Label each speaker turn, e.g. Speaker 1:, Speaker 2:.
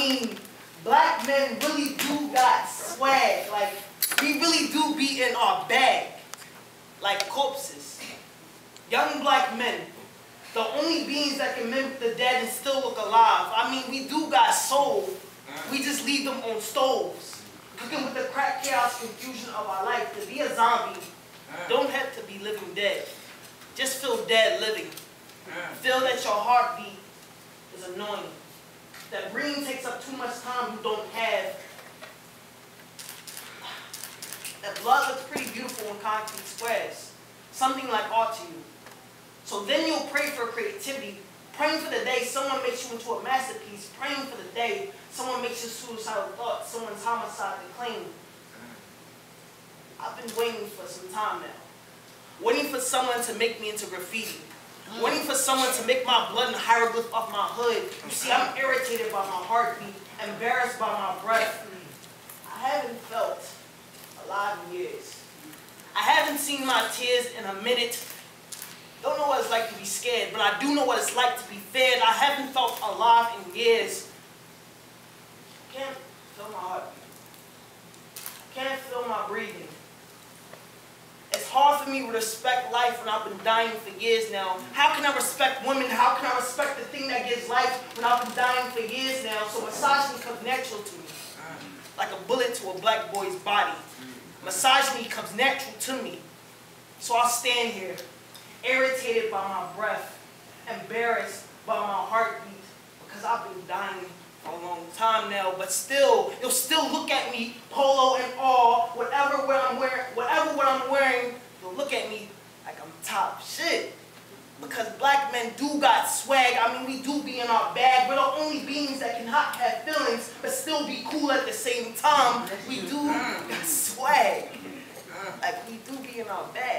Speaker 1: mean, black men really do got swag. Like, we really do be in our bag. Like corpses. Young black men. The only beings that can mimic the dead and still look alive. I mean, we do got soul. We just leave them on stoves. Cooking with the crack, chaos, confusion of our life. To be a zombie, don't have to be living dead. Just feel dead living. Feel that your heartbeat is annoying. That breathing takes up too much time you don't have. That blood looks pretty beautiful in concrete squares. Something like art to you. So then you'll pray for creativity. Praying for the day someone makes you into a masterpiece. Praying for the day someone makes you suicidal thoughts. Someone's homicide to claim. I've been waiting for some time now. Waiting for someone to make me into graffiti. Waiting for someone to make my blood and hieroglyph off my hood. You see, I'm irritated by my heartbeat, embarrassed by my breath. I haven't felt alive in years. I haven't seen my tears in a minute. Don't know what it's like to be scared, but I do know what it's like to be fed. I haven't felt alive in years. I can't feel my heartbeat. I can't feel my breathing. It's hard for me to respect life when I've been dying for years now. How can I respect women? How can I respect the thing that gives life when I've been dying for years now? So misogyny comes natural to me, like a bullet to a black boy's body. Misogyny comes natural to me. So I stand here, irritated by my breath, embarrassed by my heartbeat, because I've been dying for a long time now, but still, you'll still look at me, polo and all, whatever what I'm wearing, you'll look at me like I'm top shit. Because black men do got swag. I mean, we do be in our bag. We're the only beings that can not have feelings, but still be cool at the same time. We do got swag. Like, we do be in our bag.